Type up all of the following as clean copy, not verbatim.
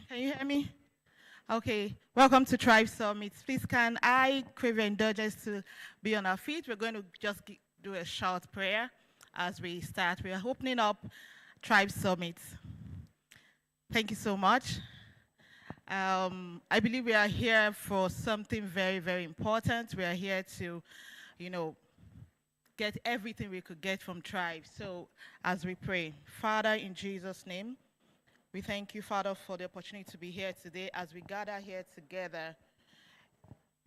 Can you hear me? Okay, welcome to Tribe Summit. Please can I crave your indulgence to be on our feet? We're going to just do a short prayer as we start. We are opening up Tribe Summit. Thank you so much. I believe we are here for something very, very important. We are here to, get everything we could get from Tribe. So as we pray, Father, in Jesus' name, we thank you, Father, for the opportunity to be here today as we gather here together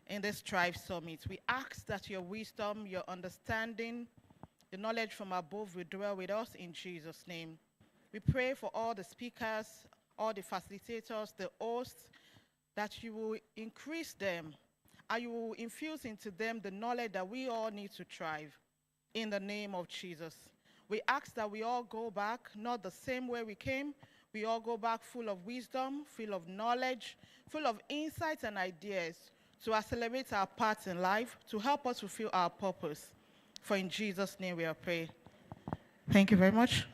in this Tribe Summit. We ask that your wisdom, your understanding, the knowledge from above will dwell with us in Jesus' name. We pray for all the speakers, all the facilitators, the hosts, that you will increase them and you will infuse into them the knowledge that we all need to thrive in the name of Jesus. We ask that we all go back, not the same way we came. We all go back full of wisdom, full of knowledge, full of insights and ideas to accelerate our paths in life, to help us fulfill our purpose. For in Jesus' name we are praying. Thank you very much.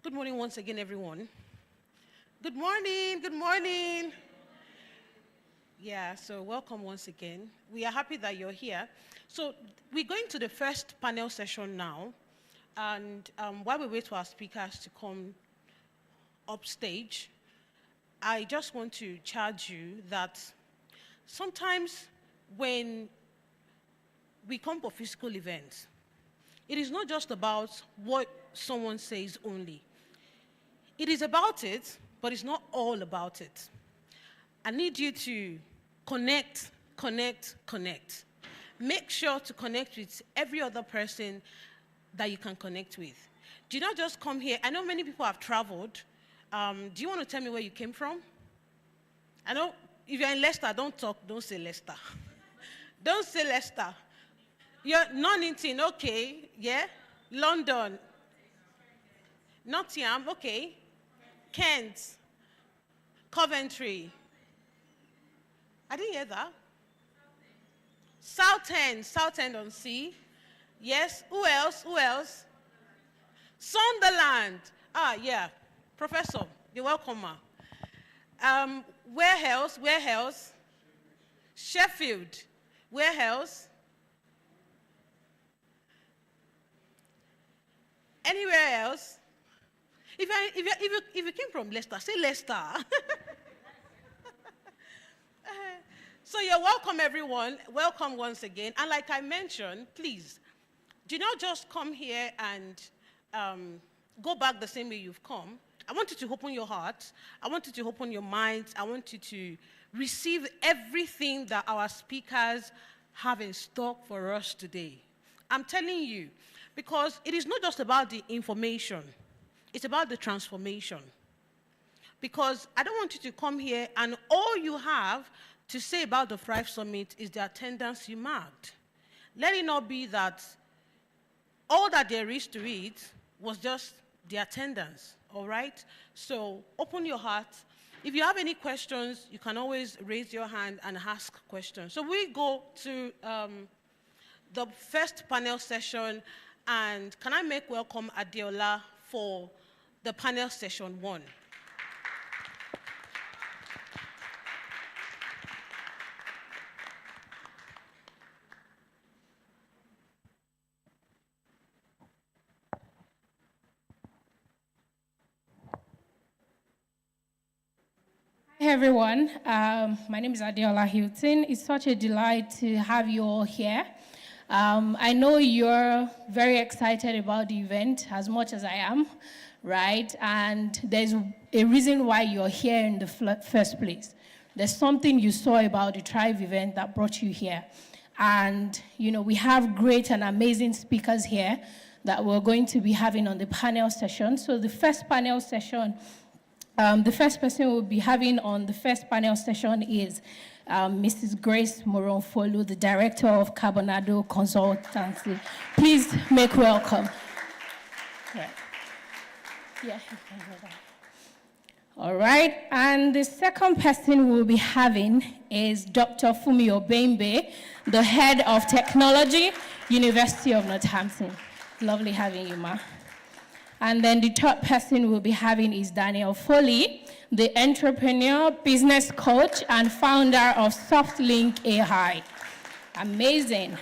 Good morning once again, everyone. Good morning, good morning. Yeah, so welcome once again. We are happy that you're here. So we're going to the first panel session now. And while we wait for our speakers to come up stage, I just want to charge you that sometimes when we come for physical events, it is not just about what someone says only. It is about it, but it's not all about it. I need you to connect. Make sure to connect with every other person that you can connect with. Do not just come here. I know many people have traveled. Do you want to tell me where you came from? I know if you're in Leicester, don't say Leicester. Don't say Leicester. You're Nuneaton, okay, yeah? London. Nottingham, okay. Kent. Coventry. I didn't hear that. Southend on Sea. Yes, who else? Sunderland. Ah, yeah. Professor, you're welcome, ma. Where else? Sheffield. Where else? Anywhere else? If you came from Leicester, say Leicester. So you're welcome, everyone. Welcome once again. And like I mentioned, please, do not just come here and go back the same way you've come. I want you to open your heart. I want you to open your minds. I want you to receive everything that our speakers have in stock for us today. I'm telling you, because it is not just about the information. It's about the transformation. Because I don't want you to come here and all you have to say about the Thrive Summit is the attendance you marked. Let it not be that all that there is to it was just the attendance, all right? So open your heart. If you have any questions, you can always raise your hand and ask questions. So we go to the first panel session, and can I make welcome Adeola for the panel session 1. Hi everyone, my name is Adeola Hilton. It's such a delight to have you all here. I know you're very excited about the event as much as I am, right? And there's a reason why you're here in the first place. There's something you saw about the Thrive event that brought you here. And, we have great and amazing speakers here that we're going to be having on the panel session. So the first panel session, the first person we'll be having on the first panel session is Mrs. Grace Moronfolu, the Director of Carbonado Consultancy. Please make welcome. Right. Yeah, you can go back. All right, and the second person we'll be having is Dr. Fumi Obembe, the Head of Technology, University of Northampton. Lovely having you, Ma. And then the third person we'll be having is Daniel Foley, the entrepreneur, business coach, and founder of SoftLink AI. Amazing.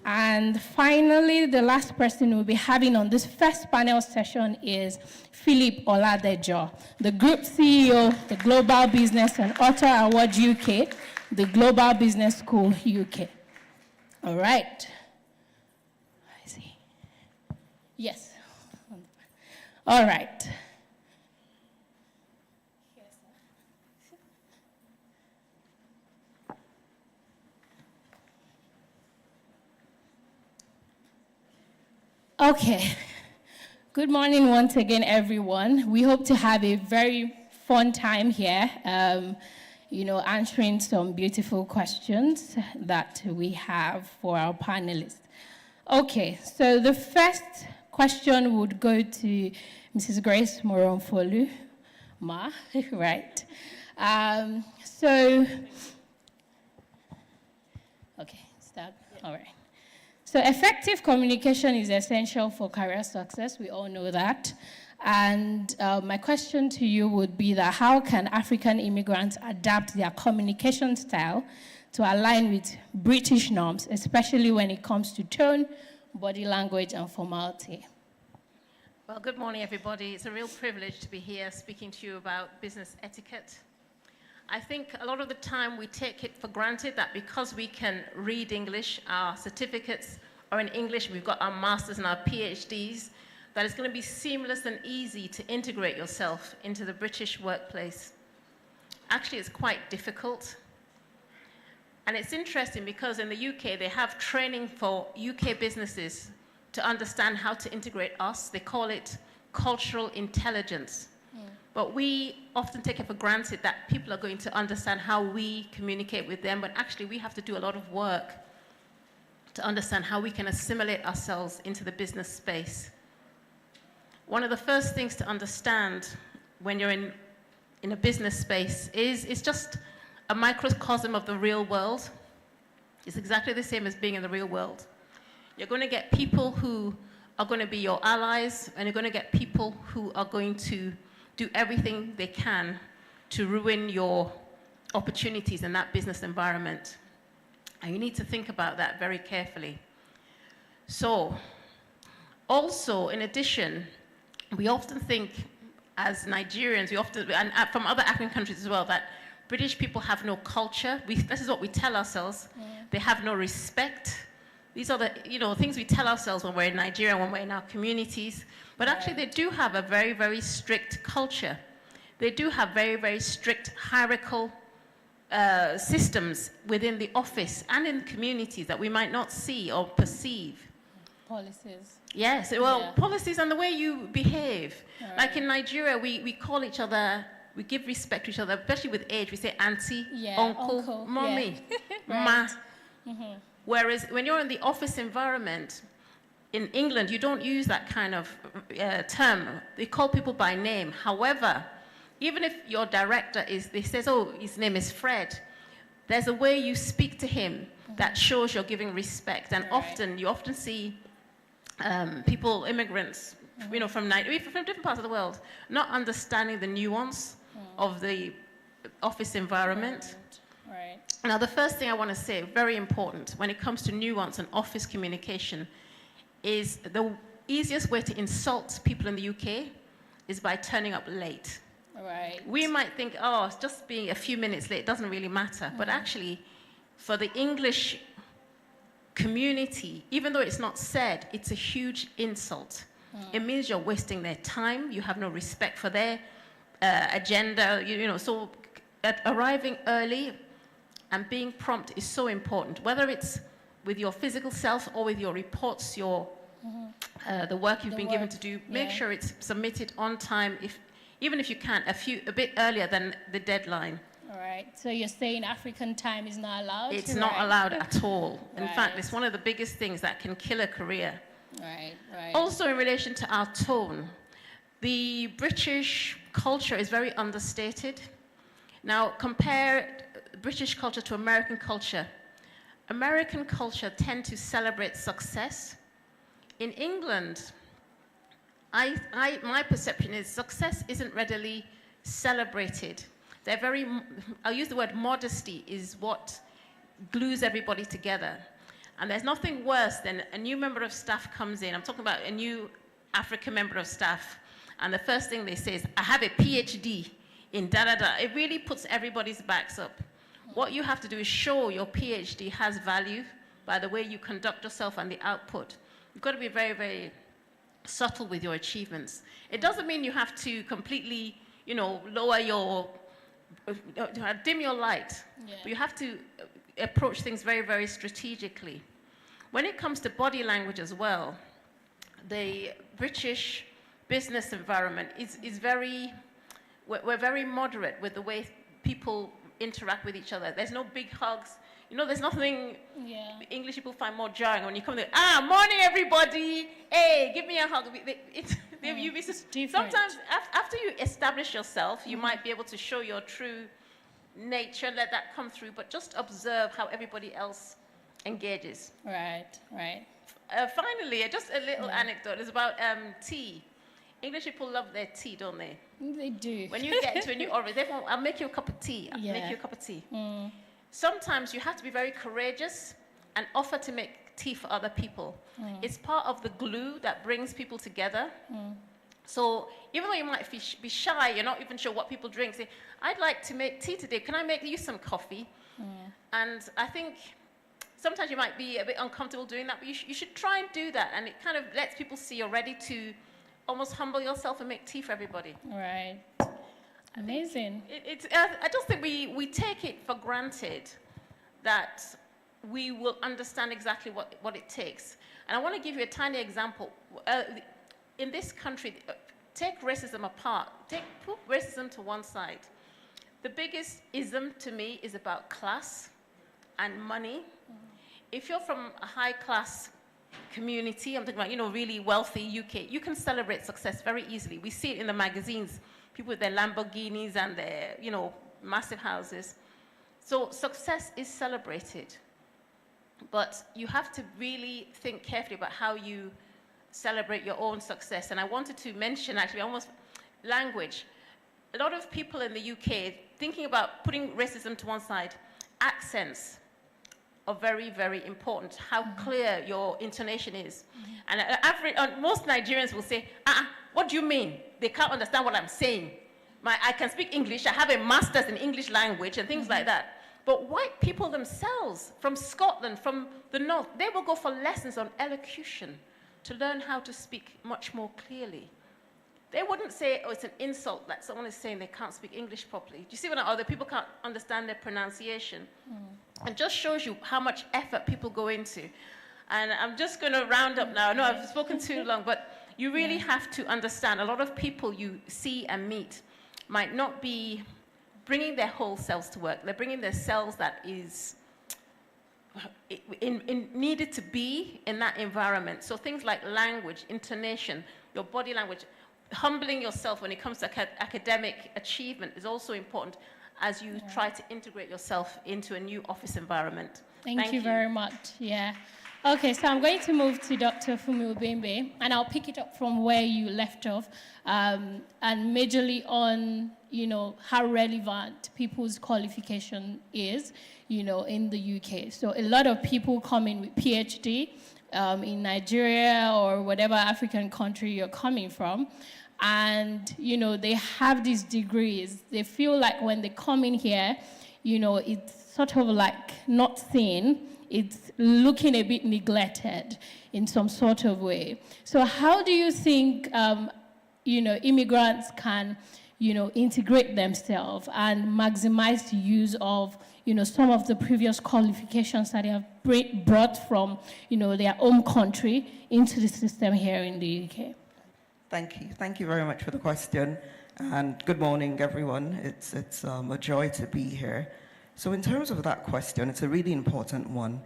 And finally, the last person we'll be having on this first panel session is Philip Oladejo, the Group CEO, the Global Business and Author Award UK, the Global Business School UK. All right. I see. Yes. All right. Okay. Good morning once again, everyone. We hope to have a very fun time here, answering some beautiful questions that we have for our panelists. Okay, so the first question would go to Mrs. Grace Moronfolu, Ma, right? Okay, start, all right. So effective communication is essential for career success. We all know that. And my question to you would be that how can African immigrants adapt their communication style to align with British norms, especially when it comes to tone, body language, and formality? Well, good morning, everybody. It's a real privilege to be here speaking to you about business etiquette. I think a lot of the time we take it for granted that because we can read English, our certificates are in English, we've got our masters and our PhDs, that it's going to be seamless and easy to integrate yourself into the British workplace. Actually, it's quite difficult. And it's interesting because in the UK, they have training for UK businesses to understand how to integrate us. They call it cultural intelligence. But we often take it for granted that people are going to understand how we communicate with them, but actually we have to do a lot of work to understand how we can assimilate ourselves into the business space. One of the first things to understand when you're in a business space is it's just a microcosm of the real world. It's exactly the same as being in the real world. You're going to get people who are going to be your allies, and you're going to get people who are going to do everything they can to ruin your opportunities in that business environment. And you need to think about that very carefully. So, also, in addition, we often think as Nigerians, and from other African countries as well, that British people have no culture. This is what we tell ourselves. Yeah. They have no respect. These are the things we tell ourselves when we're in Nigeria, when we're in our communities. But actually, they do have a very, very strict culture. They do have very, very strict hierarchical systems within the office and in communities that we might not see or perceive. Policies. Yes, well, policies and the way you behave. Right. Like in Nigeria, we call each other, we give respect to each other, especially with age. We say auntie, uncle, mommy, ma. Mm-hmm. Whereas when you're in the office environment, in England, you don't use that kind of term. They call people by name. However, even if your director says, oh, his name is Fred, there's a way you speak to him that shows you're giving respect. And you often see people, immigrants, from different parts of the world, not understanding the nuance of the office environment. Right. Now, the first thing I want to say, very important, when it comes to nuance and office communication, is the easiest way to insult people in the UK is by turning up late. Right. We might think, oh, it's just being a few minutes late, doesn't really matter. But actually, for the English community, even though it's not said, it's a huge insult. It means you're wasting their time, you have no respect for their agenda, so arriving early and being prompt is so important, whether it's with your physical self or with your reports, the work you've been given to do. Make sure it's submitted on time, even if you can, a bit earlier than the deadline. All right. So you're saying African time is not allowed? It's not allowed at all. In Right. fact, it's one of the biggest things that can kill a career. Right, right. Also, in relation to our tone, the British culture is very understated. Now, compare British culture to American culture. American culture tend to celebrate success. In England, my perception is success isn't readily celebrated. They're very, I'll use the word modesty is what glues everybody together. And there's nothing worse than a new member of staff comes in. I'm talking about a new African member of staff. And the first thing they say is, I have a PhD in da-da-da. It really puts everybody's backs up. What you have to do is show your PhD has value by the way you conduct yourself and the output. You've got to be very, very subtle with your achievements. It doesn't mean you have to completely, lower your, dim your light. Yeah. But you have to approach things very, very strategically. When it comes to body language as well, the British business environment is very, we're very moderate with the way people interact with each other. There's no big hugs. There's nothing English people find more jarring when you come there. Morning, everybody. Hey, give me a hug. Sometimes after you establish yourself, you might be able to show your true nature, let that come through, but just observe how everybody else engages. Right, right. Finally, just a little anecdote. It's about tea. English people love their tea, don't they? They do. When you get into a new order, they want, I'll make you a cup of tea. I'll make you a cup of tea. Mm. Sometimes you have to be very courageous and offer to make tea for other people. Mm. It's part of the glue that brings people together. Mm. So even though you might be shy, you're not even sure what people drink, say, I'd like to make tea today. Can I make you some coffee? Mm. And I think sometimes you might be a bit uncomfortable doing that, but you should try and do that. And it kind of lets people see you're ready to almost humble yourself and make tea for everybody. Right. Amazing. I just think we take it for granted that we will understand exactly what it takes. And I want to give you a tiny example. In this country, take racism apart. Put racism to one side. The biggest ism to me is about class and money. Mm. If you're from a high-class community, I'm talking about, really wealthy UK, you can celebrate success very easily. We see it in the magazines, people with their Lamborghinis and their, massive houses. So success is celebrated. But you have to really think carefully about how you celebrate your own success. And I wanted to mention, actually, almost language. A lot of people in the UK, thinking about putting racism to one side, accents are very, very important, how clear your intonation is. And most Nigerians will say, what do you mean? They can't understand what I'm saying. I can speak English, I have a master's in English language and things like that. But white people themselves, from Scotland, from the north, they will go for lessons on elocution to learn how to speak much more clearly. They wouldn't say, it's an insult that someone is saying they can't speak English properly. Do you see what other people can't understand their pronunciation? Mm. It just shows you how much effort people go into. And I'm just going to round up now. I know I've spoken too long, but you really have to understand a lot of people you see and meet might not be bringing their whole selves to work. They're bringing their selves that is needed to be in that environment. So things like language, intonation, your body language, humbling yourself when it comes to academic achievement is also important as you try to integrate yourself into a new office environment. Thank you very much. Yeah. Okay, so I'm going to move to Dr. Fumi Obembe, and I'll pick it up from where you left off, and majorly on, how relevant people's qualification is, in the UK. So a lot of people come in with PhD in Nigeria or whatever African country you're coming from, and, they have these degrees. They feel like when they come in here, it's sort of like not seen. It's looking a bit neglected in some sort of way. So how do you think, immigrants can, integrate themselves and maximize the use of, some of the previous qualifications that they have brought from, their home country into the system here in the UK? Thank you. Thank you very much for the question. And good morning, everyone. It's a joy to be here. So in terms of that question, it's a really important one.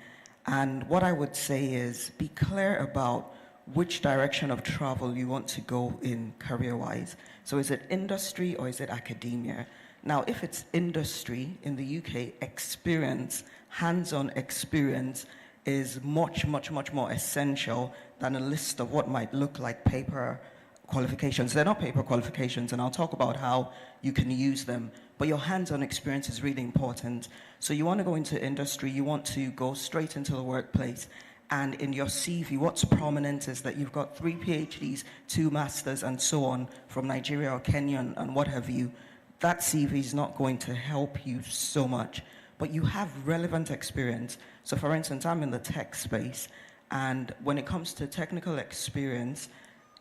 And what I would say is be clear about which direction of travel you want to go in career-wise. So is it industry or is it academia? Now, if it's industry in the UK, experience, hands-on experience is much, much, much more essential than a list of what might look like paper qualifications. They're not paper qualifications, and I'll talk about how you can use them. But your hands-on experience is really important. So you want to go into industry, you want to go straight into the workplace, and in your CV, what's prominent is that you've got 3 PhDs, 2 masters, and so on from Nigeria or Kenya and what have you. That CV is not going to help you so much, but you have relevant experience. So for instance, I'm in the tech space, and when it comes to technical experience,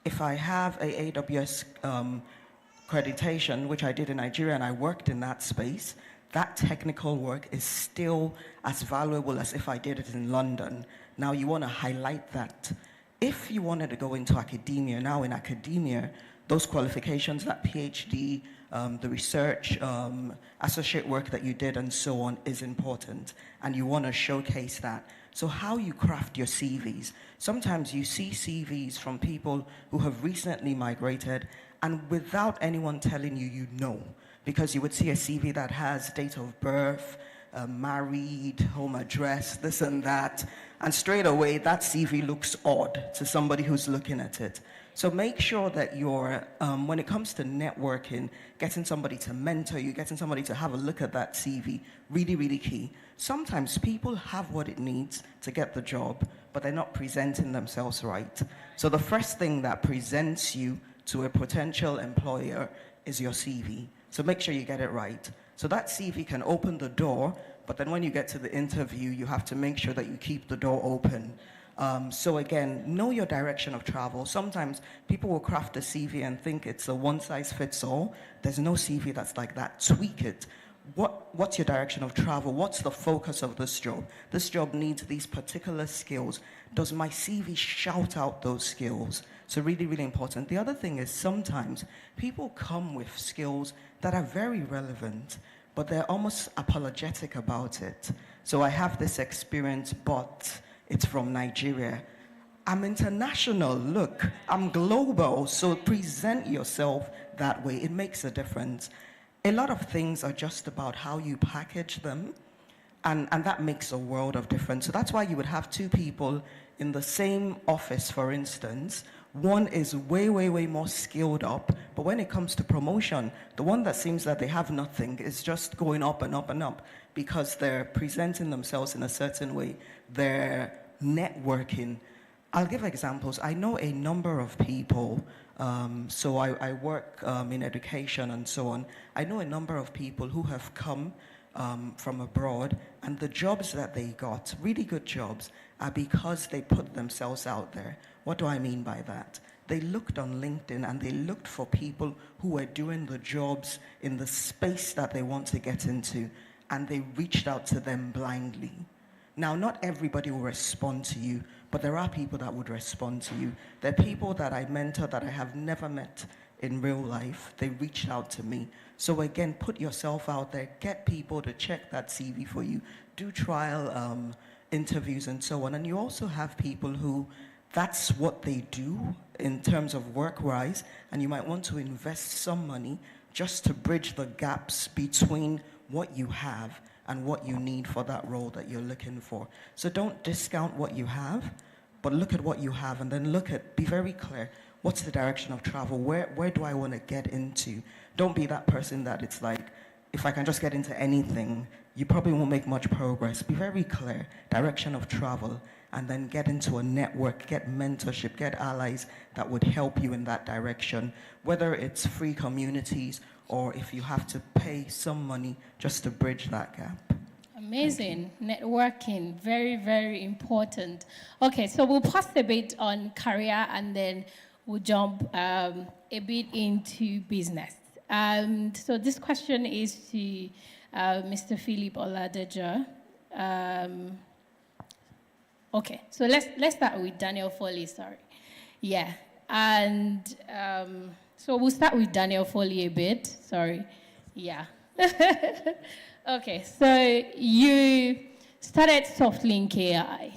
if I have a AWS accreditation, which I did in Nigeria, and I worked in that space, that technical work is still as valuable as if I did it in London. Now you want to highlight that. If you wanted to go into academia, now in academia, those qualifications, that PhD, the research, associate work that you did and so on is important, and you want to showcase that. So how you craft your CVs. Sometimes you see CVs from people who have recently migrated, and without anyone telling you, you know, because you would see a CV that has date of birth, married, home address, this and that, and straight away that CV looks odd to somebody who's looking at it. So make sure that you're, when it comes to networking, getting somebody to mentor you, getting somebody to have a look at that CV, really, really key. Sometimes people have what it needs to get the job, but they're not presenting themselves right. So the first thing that presents you to a potential employer is your CV. So make sure you get it right. So that CV can open the door, but then when you get to the interview, you have to make sure that you keep the door open. So again, know your direction of travel. Sometimes people will craft a CV and think it's a one-size-fits-all. There's no CV that's like that. Tweak it. What's your direction of travel? What's the focus of this job? This job needs these particular skills. Does my CV shout out those skills? So really, really important. The other thing is sometimes people come with skills that are very relevant, but they're almost apologetic about it. So I have this experience, but it's from Nigeria. I'm international, look, I'm global, so present yourself that way. It makes a difference. A lot of things are just about how you package them, and that makes a world of difference. So that's why you would have 2 people in the same office, for instance. One is way, way, way more skilled up, but when it comes to promotion, the one that seems that they have nothing is just going up and up and up because they're presenting themselves in a certain way. They're networking. I'll give examples. I know a number of people, so I work in education and so on. I know a number of people who have come from abroad, and the jobs that they got, really good jobs, are because they put themselves out there. What do I mean by that? They looked on LinkedIn and they looked for people who were doing the jobs in the space that they want to get into, and they reached out to them blindly. Now, not everybody will respond to you, but there are people that would respond to you. There are people that I mentor that I have never met in real life. They reached out to me. So again, put yourself out there, get people to check that CV for you, do trial interviews and so on. And you also have people who that's what they do in terms of work-wise, and you might want to invest some money just to bridge the gaps between what you have and what you need for that role that you're looking for. So don't discount what you have, but look at what you have and then be very clear. What's the direction of travel? Where do I want to get into? Don't be that person that it's like, if I can just get into anything, you probably won't make much progress. Be very clear, direction of travel, and then get into a network, get mentorship, get allies that would help you in that direction, whether it's free communities or if you have to pay some money just to bridge that gap. Amazing. Networking, very, very important. Okay, so we'll pause a bit on career and then we'll jump a bit into business. So this question is to Mr. Philip Oladejo. Okay, so let's start with Daniel Foley, sorry. Yeah, and So we'll start with Daniel Foley a bit. Sorry. Yeah. Okay, so you started Softlink AI.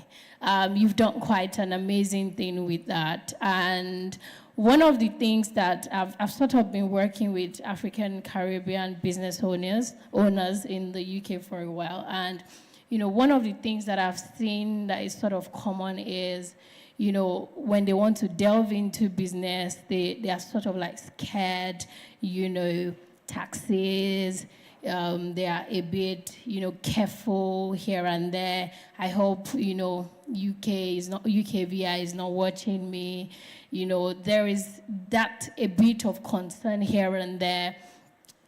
You've done quite an amazing thing with that. And one of the things that I've sort of been working with African Caribbean business owners in the UK for a while. And, one of the things that I've seen that is sort of common is, when they want to delve into business, they are sort of like scared, taxes, they are a bit, careful here and there. I hope, UKVI is not watching me. There is that a bit of concern here and there,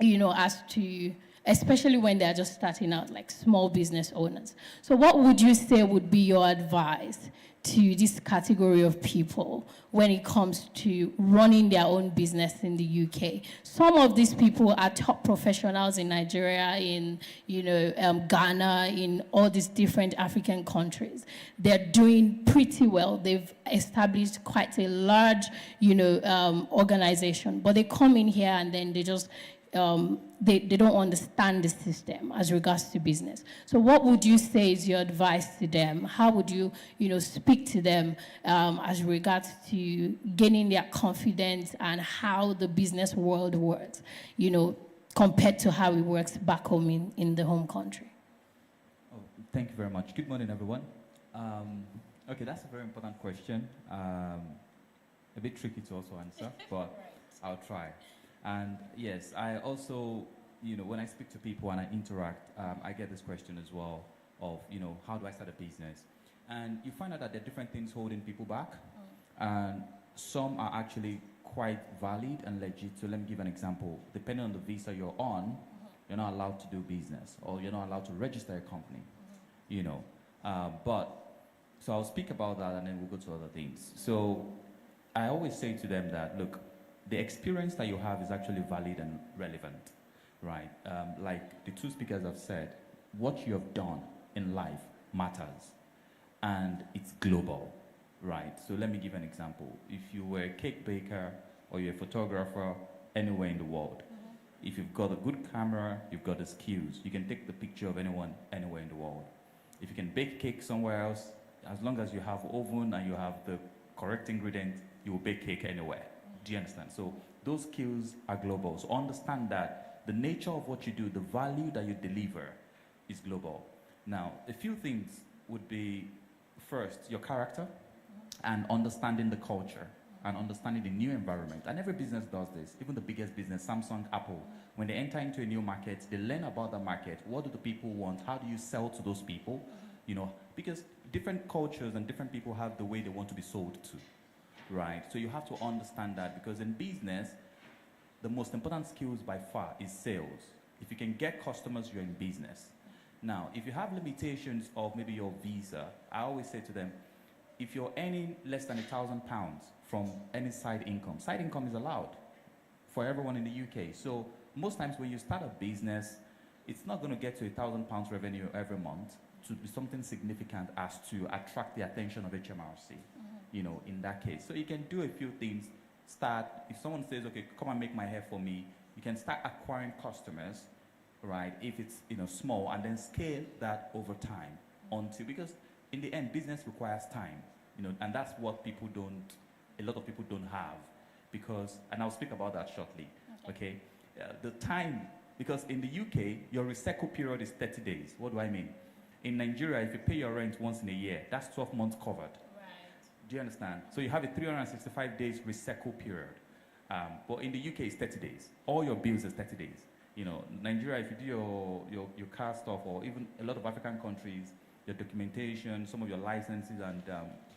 as to, especially when they're just starting out, like small business owners. So what would you say would be your advice to this category of people when it comes to running their own business in the UK? Some of these people are top professionals in Nigeria, in Ghana, in all these different African countries. They're doing pretty well. They've established quite a large, organization. But they come in here and then they just they don't understand the system as regards to business. So what would you say is your advice to them? How would you, speak to them as regards to gaining their confidence and how the business world works, compared to how it works back home in the home country? Oh, thank you very much. Good morning, everyone. Okay, that's a very important question. A bit tricky to also answer, but I'll try. And yes, I also, when I speak to people and I interact, I get this question as well of, how do I start a business? And you find out that there are different things holding people back. And some are actually quite valid and legit. So let me give an example. Depending on the visa you're on, you're not allowed to do business or you're not allowed to register a company, so I'll speak about that and then we'll go to other things. So I always say to them that, look, the experience that you have is actually valid and relevant, right? Like the two speakers have said, what you have done in life matters, and it's global, right? So let me give an example. If you were a cake baker or you're a photographer anywhere in the world, if you've got a good camera, you've got the skills, you can take the picture of anyone anywhere in the world. If you can bake cake somewhere else, as long as you have oven and you have the correct ingredients, you will bake cake anywhere. Do you understand? So those skills are global. So understand that the nature of what you do, the value that you deliver is global. Now, a few things would be, first, your character and understanding the culture and understanding the new environment. And every business does this, even the biggest business, Samsung, Apple. When they enter into a new market, they learn about the market. What do the people want? How do you sell to those people? Because different cultures and different people have the way they want to be sold to. Right, so you have to understand that, because in business, the most important skills by far is sales. If you can get customers, you're in business. Now, if you have limitations of maybe your visa, I always say to them, if you're earning less than £1,000 from any side income is allowed for everyone in the UK. So most times when you start a business, it's not going to get to £1,000 revenue every month to be something significant as to attract the attention of HMRC. In that case. So you can do a few things. If someone says, okay, come and make my hair for me, you can start acquiring customers, right, if it's, small, and then scale that over time because in the end, business requires time, and that's what a lot of people don't have, and I'll speak about that shortly, okay? The time, because in the UK, your recycle period is 30 days. What do I mean? In Nigeria, if you pay your rent once in a year, that's 12 months covered. Do you understand? So you have a 365 days recycle period. But in the UK, it's 30 days. All your bills is 30 days. Nigeria, if you do your car stuff, or even a lot of African countries, your documentation, some of your licenses and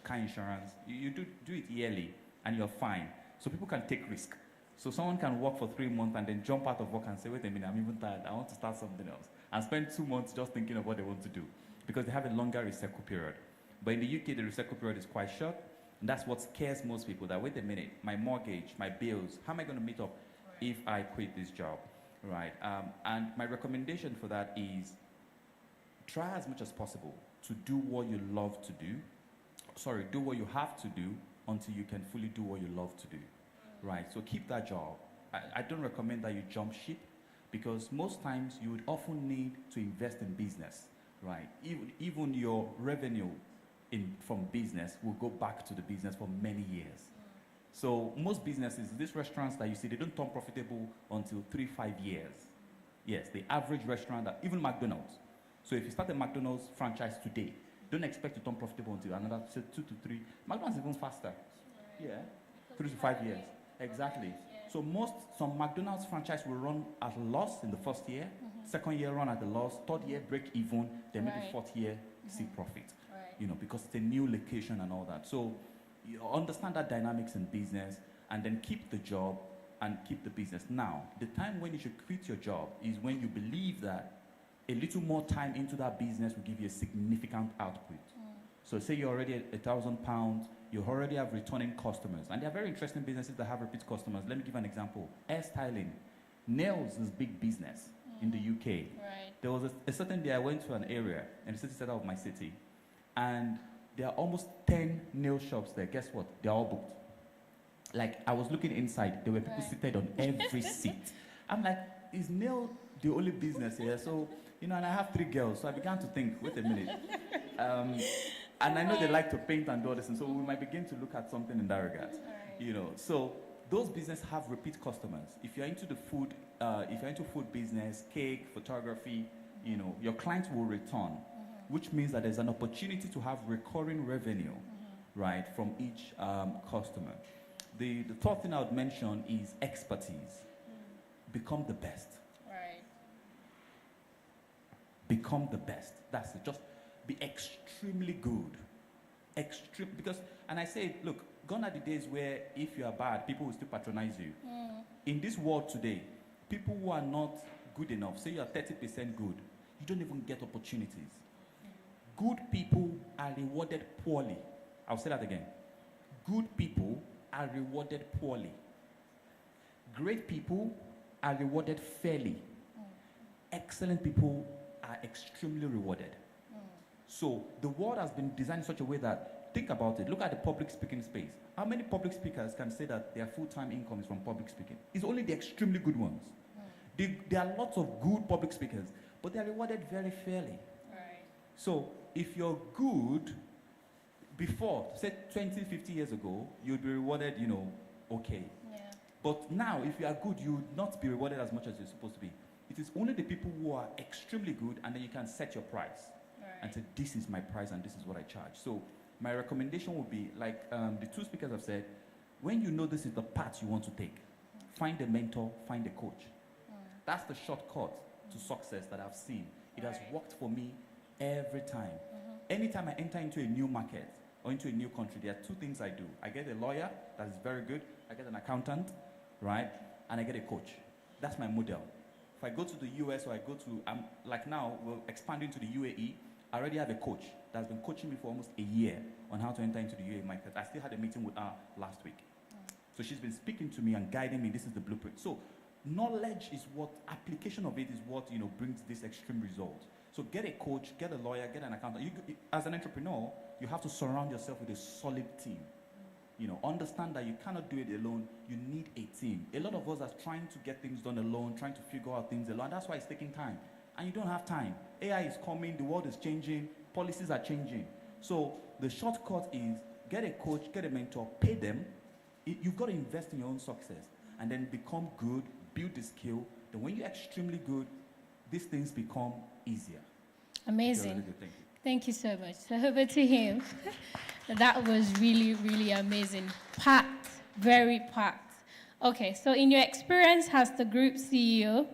car insurance, you do it yearly and you're fine. So people can take risk. So someone can work for 3 months and then jump out of work and say, wait a minute, I'm even tired. I want to start something else. And spend 2 months just thinking of what they want to do, because they have a longer recycle period. But in the UK, the recycle period is quite short, and that's what scares most people, that, wait a minute, my mortgage, my bills, how am I going to meet up if I quit this job, right? And my recommendation for that is try as much as possible to do what you love to do. Do what you have to do until you can fully do what you love to do. right? So keep that job. I don't recommend that you jump ship because most times you would often need to invest in business, right? Even your revenue from business will go back to the business for many years. So most businesses, these restaurants that you see, they don't turn profitable until 3-5 years. Yes, the average restaurant, even McDonald's. So if you start a McDonald's franchise today, don't expect to turn profitable until another 2 to 3. McDonald's is even faster. Yeah, 3 to 5 years. Exactly. So some McDonald's franchise will run at a loss in the first year, second year run at a loss, third year break even, then maybe fourth year see profit. You know, because it's a new location and all that. So you understand that dynamics in business and then keep the job and keep the business. Now, the time when you should quit your job is when you believe that a little more time into that business will give you a significant output. So say you're already at £1,000, you already have returning customers. And there are very interesting businesses that have repeat customers. Let me give an example. Hair styling. Nails is big business in the UK. Right. There was a certain day I went to an area in the city center of my city, and there are almost 10 nail shops there. Guess what? They're all booked. Like, I was looking inside. There were people seated on every seat. I'm like, is nail the only business here? So, you know, and I have 3 girls, so I began to think, wait a minute. And I know they like to paint and do all this, and so we might begin to look at something in that regard. You know, so those businesses have repeat customers. If you're into the food, if you're into food business, cake, photography, you know, your clients will return, which means that there's an opportunity to have recurring revenue, right, from each customer. The third thing I would mention is expertise. Become the best. Right. Become the best. That's it. Just be extremely good. Because, and I say, look, gone are the days where if you are bad, people will still patronize you. In this world today, people who are not good enough, say you are 30% good, you don't even get opportunities. Good people are rewarded poorly. I'll say that again. Good people are rewarded poorly. Great people are rewarded fairly. Excellent people are extremely rewarded. So the world has been designed in such a way that, think about it, look at the public speaking space. How many public speakers can say that their full-time income is from public speaking? It's only the extremely good ones. There are lots of good public speakers, but they're rewarded very fairly. Right. So if you're good, before, say 20, 50 years ago, you'd be rewarded, you know, okay. Yeah. But now, if you are good, you would not be rewarded as much as you're supposed to be. It is only the people who are extremely good, and then you can set your price. And say, this is my price and this is what I charge. So my recommendation would be, like the 2 speakers have said, when you know this is the path you want to take, find a mentor, find a coach. That's the shortcut to success that I've seen. It has worked for me every time. Anytime I enter into a new market or into a new country, there are 2 things I do. I get a lawyer that is very good. I get an accountant, right? And I get a coach. That's my model. If I go to the US or I go to, like now, we're expanding to the UAE, I already have a coach that's been coaching me for almost a year on how to enter into the UAE market. I still had a meeting with her last week. So she's been speaking to me and guiding me. This is the blueprint. So knowledge is what, application of it is what, you know, brings this extreme result. So get a coach, get a lawyer, get an accountant. As an entrepreneur, you have to surround yourself with a solid team. You know, understand that you cannot do it alone. You need a team. A lot of us are trying to get things done alone, trying to figure out things alone. That's why it's taking time. And you don't have time. AI is coming, the world is changing, policies are changing. So the shortcut is get a coach, get a mentor, pay them. You've got to invest in your own success and then become good, build the skill. Then when you're extremely good, these things become easier. Amazing. Really good. Thank you. Thank you so much. So over to him. That was really, really amazing. Packed, very packed. Okay, so in your experience as the group CEO,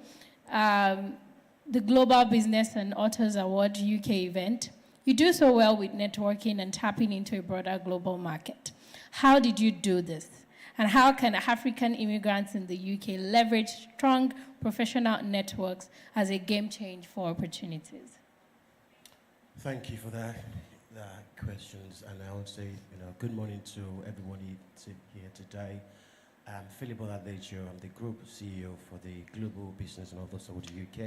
the Global Business and Authors Award UK event, you do so well with networking and tapping into a broader global market. How did you do this? And how can African immigrants in the UK leverage strong professional networks as a game change for opportunities? Thank you for the questions, and I would say, you know, good morning to everybody here today. I'm Philip Oladejo. I'm the Group CEO for the Global Business and Authors Award UK,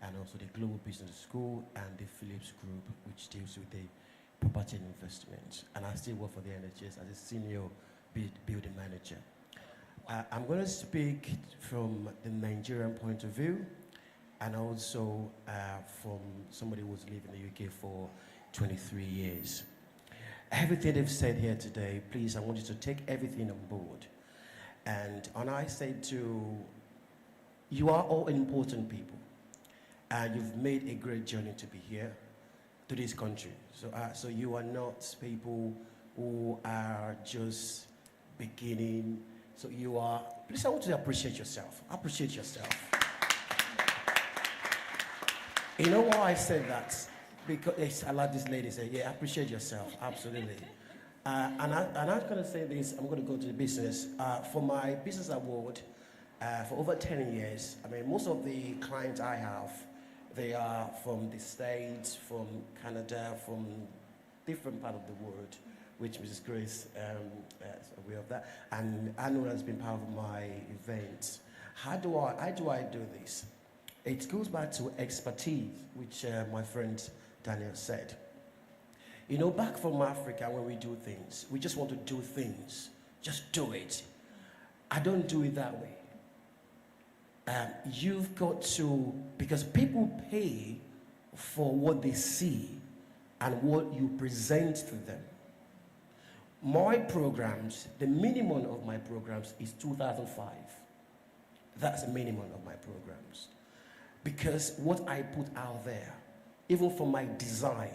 and also the Global Business School and the Philips Group, which deals with the property and investment. And I still work for the NHS as a senior building manager. I'm going to speak from the Nigerian point of view and also from somebody who's lived in the UK for 23 years. Everything they've said here today, please, I want you to take everything on board. And I say you are all important people, and you've made a great journey to be here, to this country. So you are not people who are just beginning. So you are, please, I want you to appreciate yourself. Appreciate yourself. You know why I said that? Because I like this lady say, yeah, appreciate yourself, absolutely. And I'm going to say this, I'm going to go to the business. For my business award, for over 10 years, I mean, most of the clients I have, they are from the States, from Canada, from different part of the world, which Mrs. Grace is aware of that. And Anu has been part of my events. How do I do this? It goes back to expertise, which my friend Daniel said. You know, back from Africa, when we do things, we just want to do things. Just do it. I don't do it that way. You've got to, because people pay for what they see and what you present to them. My programs, the minimum of my programs is 2005. That's the minimum of my programs. Because what I put out there, even for my design,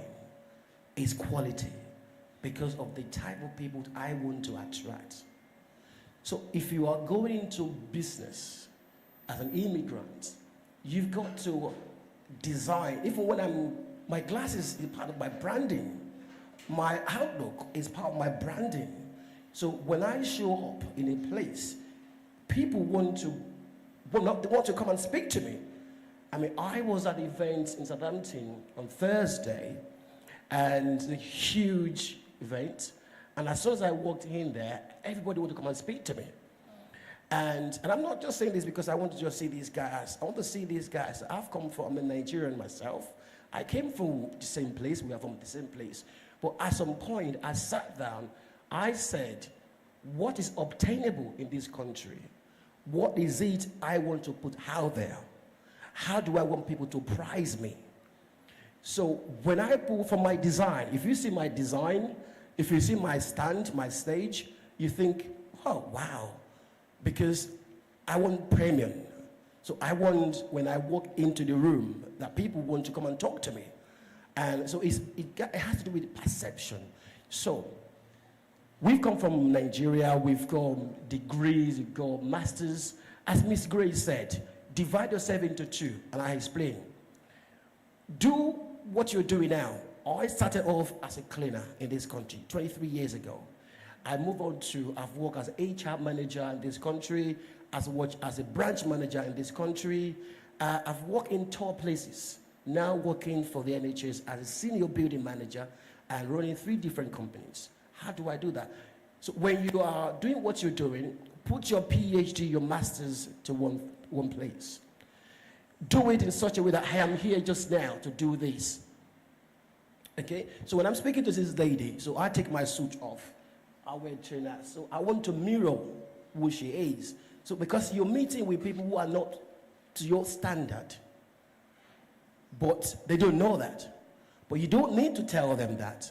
is quality because of the type of people I want to attract. So if you are going into business as an immigrant, you've got to design, even when my glasses is part of my branding, my outlook is part of my branding. So when I show up in a place, people want to come and speak to me. I mean, I was at an event in Southampton on Thursday, and a huge event, and as soon as I walked in there, everybody wanted to come and speak to me. And I'm not just saying this because I want to just see these guys. I want to see these guys. I've come from, I'm a Nigerian myself. I came from the same place, we are from the same place. But at some point, I sat down, I said, what is obtainable in this country? What is it I want to put out there? How do I want people to prize me? So when I pull from my design, if you see my design, if you see my stand, my stage, you think, oh, wow. Because I want premium. So I want, when I walk into the room, that people want to come and talk to me. And so it has to do with perception. So we've come from Nigeria, we've got degrees, we've got masters. As Miss Grace said, divide yourself into two, and I explain. Do what you're doing now. I started off as a cleaner in this country 23 years ago. I moved on to, I've worked as an HR manager in this country, as a branch manager in this country. I've worked in top places, now working for the NHS as a senior building manager and running 3 different companies. How do I do that? So when you are doing what you're doing, put your PhD, your master's to one place. Do it in such a way that I am here just now to do this. Okay? So when I'm speaking to this lady, so I take my suit off. I wear trainers. So I want to mirror who she is. So because you're meeting with people who are not to your standard, but they don't know that. But you don't need to tell them that.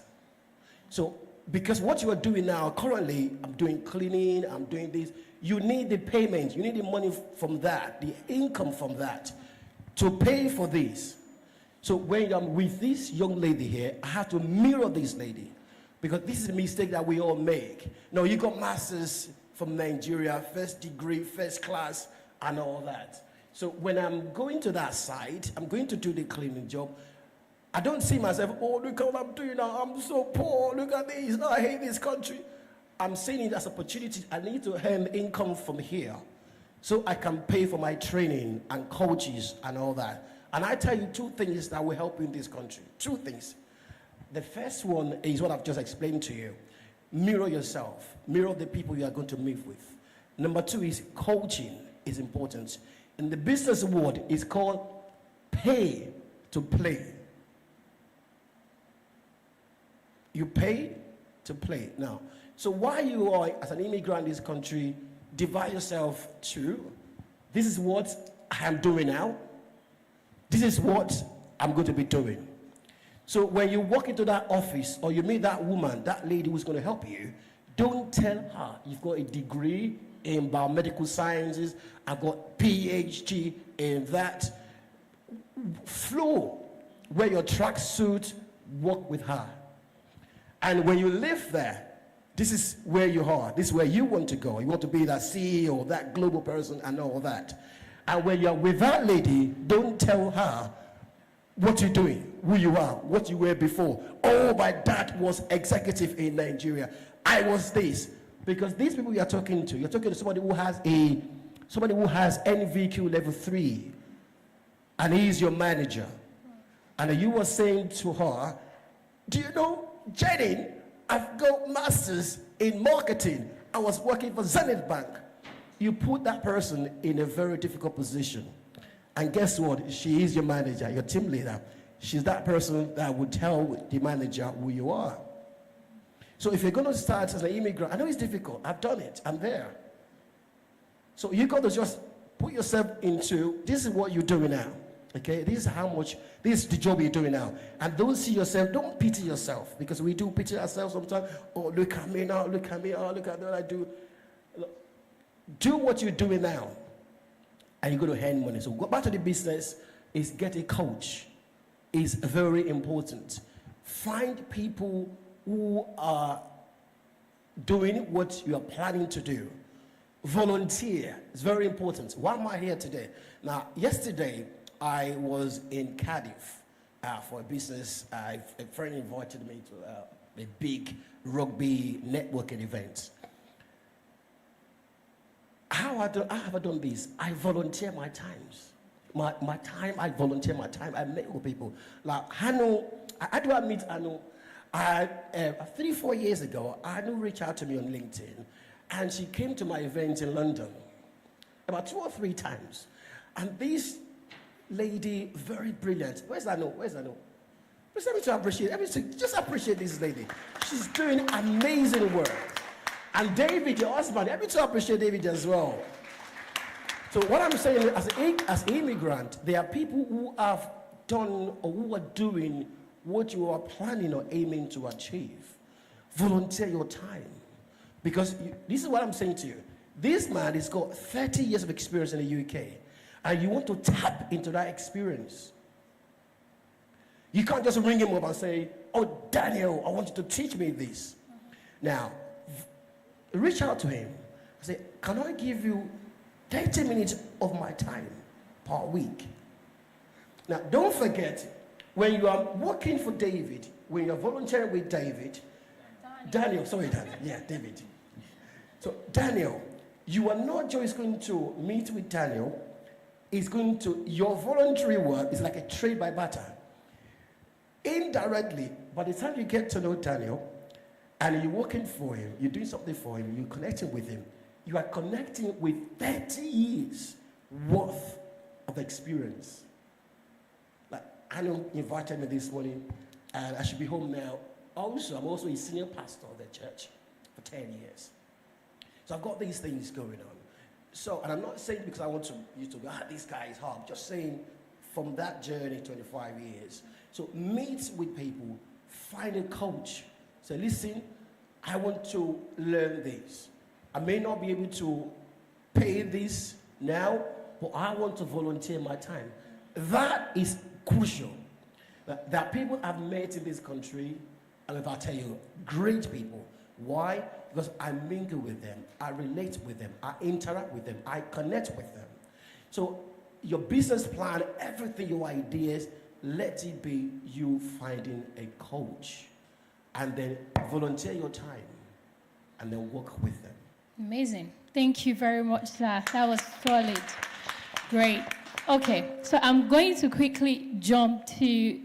So because what you are doing now, currently, I'm doing cleaning, I'm doing this, you need the payment, you need the money from that, the income from that, to pay for this. So when I'm with this young lady here, I have to mirror this lady, because this is a mistake that we all make. No, you got masters from Nigeria, first degree, first class, and all that. So when I'm going to that site, I'm going to do the cleaning job, I don't see myself, oh, look what I'm doing now, I'm so poor, look at this, I hate this country. I'm seeing it as an opportunity. I need to earn income from here so I can pay for my training and coaches and all that. And I tell you 2 things that will help you in this country. 2 things. The first one is what I've just explained to you. Mirror yourself. Mirror the people you are going to meet with. Number 2 is coaching is important. In the business world, it's called pay to play. You pay to play. Now, so while you are as an immigrant in this country, divide yourself to, this is what I am doing now. This is what I'm going to be doing. So when you walk into that office or you meet that woman, that lady who's going to help you, don't tell her you've got a degree in biomedical sciences, I've got PhD in that. Flow where your tracksuit, walk with her. And when you live there, this is where you are. This is where you want to go. You want to be that CEO, that global person and all that. And when you're with that lady, don't tell her what you're doing, who you are, what you were before. Oh, my dad was executive in Nigeria. I was this. Because these people you're talking to somebody who has NVQ level 3, and he's your manager. And you were saying to her, do you know, Jenny, I've got masters in marketing. I was working for Zenith Bank. You put that person in a very difficult position. And guess what? She is your manager, your team leader. She's that person that would tell the manager who you are. So if you're going to start as an immigrant, I know it's difficult. I've done it. I'm there. So you got to just put yourself into, this is what you're doing now. Okay, this is the job you're doing now. And don't see yourself, don't pity yourself, because we do pity ourselves sometimes. Oh, look at me now, look at me, oh, look at what I do. Do what you're doing now, and you're going to earn money. So go back to the business, is get a coach. Is very important. Find people who are doing what you are planning to do. Volunteer, it's very important. Why am I here today? Now, yesterday, I was in Cardiff for a business. A friend invited me to a big rugby networking event. How have I done this? I volunteer my times. My time, I volunteer my time. I meet with people. Like, Hanu, I do meet Hanu. 3-4 years ago, Hanu reached out to me on LinkedIn, and she came to my event in London about 2 or 3 times. And this lady, very brilliant. Where's Anu? Please let me to appreciate. Just appreciate this lady. She's doing amazing work. And David, your husband, let me to appreciate David as well. So what I'm saying is, as an immigrant, there are people who have done or who are doing what you are planning or aiming to achieve. Volunteer your time. Because this is what I'm saying to you. This man has got 30 years of experience in the UK. And you want to tap into that experience. You can't just ring him up and say, oh, Daniel, I want you to teach me this. Now, reach out to him. Say, can I give you 30 minutes of my time per week? Now, don't forget, when you are working for David, when you're volunteering with David, Daniel, yeah, David. So, Daniel, you are not just going to meet with Daniel. Your voluntary work is like a trade by barter. Indirectly, by the time you get to know Daniel, and you're working for him, you're doing something for him, you're connecting with him, you are connecting with 30 years worth of experience. Like, Daniel invited me this morning, and I should be home now. Also, I'm also a senior pastor of the church for 10 years. So I've got these things going on. So, and I'm not saying because I want you to go, this guy is hard. I'm just saying from that journey, 25 years. So meet with people, find a coach. Say, listen, I want to learn this. I may not be able to pay this now, but I want to volunteer my time. That is crucial. That people I've met in this country, and if I tell you, great people. Why? Because I mingle with them, I relate with them, I interact with them, I connect with them. So your business plan, everything, your ideas, let it be you finding a coach. And then volunteer your time and then work with them. Amazing. Thank you very much, sir. That was solid. Great. Okay, so I'm going to quickly jump to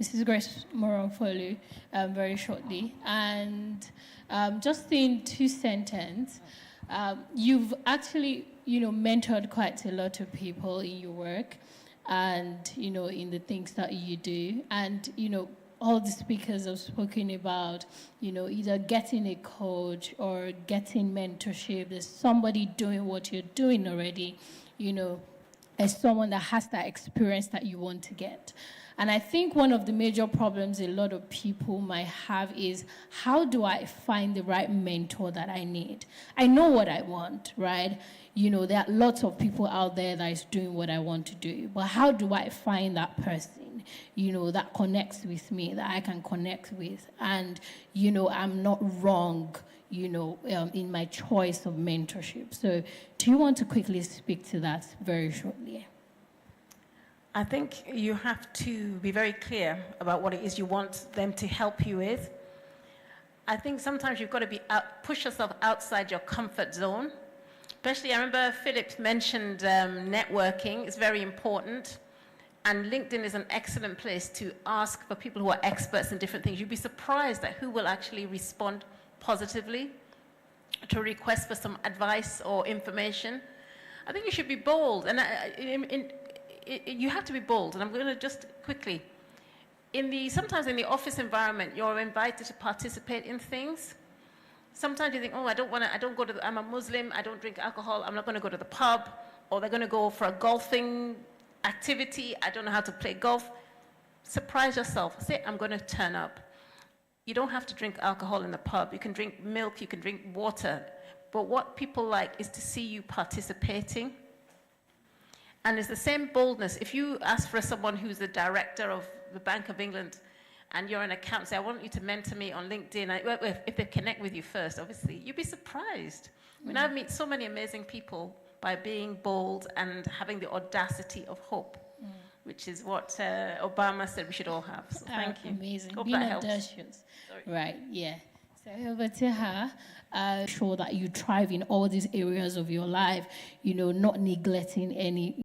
Mrs. Grace Moronfolu very shortly. And just in 2 sentences, you've actually, mentored quite a lot of people in your work and, in the things that you do. And, all the speakers have spoken about, either getting a coach or getting mentorship. There's somebody doing what you're doing already, as someone that has that experience that you want to get. And I think one of the major problems a lot of people might have is, how do I find the right mentor that I need? I know what I want, right? There are lots of people out there that is doing what I want to do, but how do I find that person, that connects with me, that I can connect with, and, I'm not wrong, in my choice of mentorship. So do you want to quickly speak to that very shortly? I think you have to be very clear about what it is you want them to help you with. I think sometimes you've got to push yourself outside your comfort zone. Especially, I remember Philip mentioned networking is very important. And LinkedIn is an excellent place to ask for people who are experts in different things. You'd be surprised at who will actually respond positively to a request for some advice or information. I think you should be bold. And you have to be bold, and I'm going to just quickly. Sometimes in the office environment, you're invited to participate in things. Sometimes you think, I'm a Muslim, I don't drink alcohol, I'm not going to go to the pub, or they're going to go for a golfing activity, I don't know how to play golf. Surprise yourself. Say, I'm going to turn up. You don't have to drink alcohol in the pub. You can drink milk, you can drink water. But what people like is to see you participating. And it's the same boldness. If you ask for someone who's the director of the Bank of England and you're an accountant, say, I want you to mentor me on LinkedIn. If they connect with you first, obviously, you'd be surprised. I mean, I've met so many amazing people by being bold and having the audacity of hope, which is what Obama said we should all have. So thank you. Amazing. Hope Being that helps. audacious. Right, yeah. So over to her, sure that you thrive in all these areas of your life, not neglecting any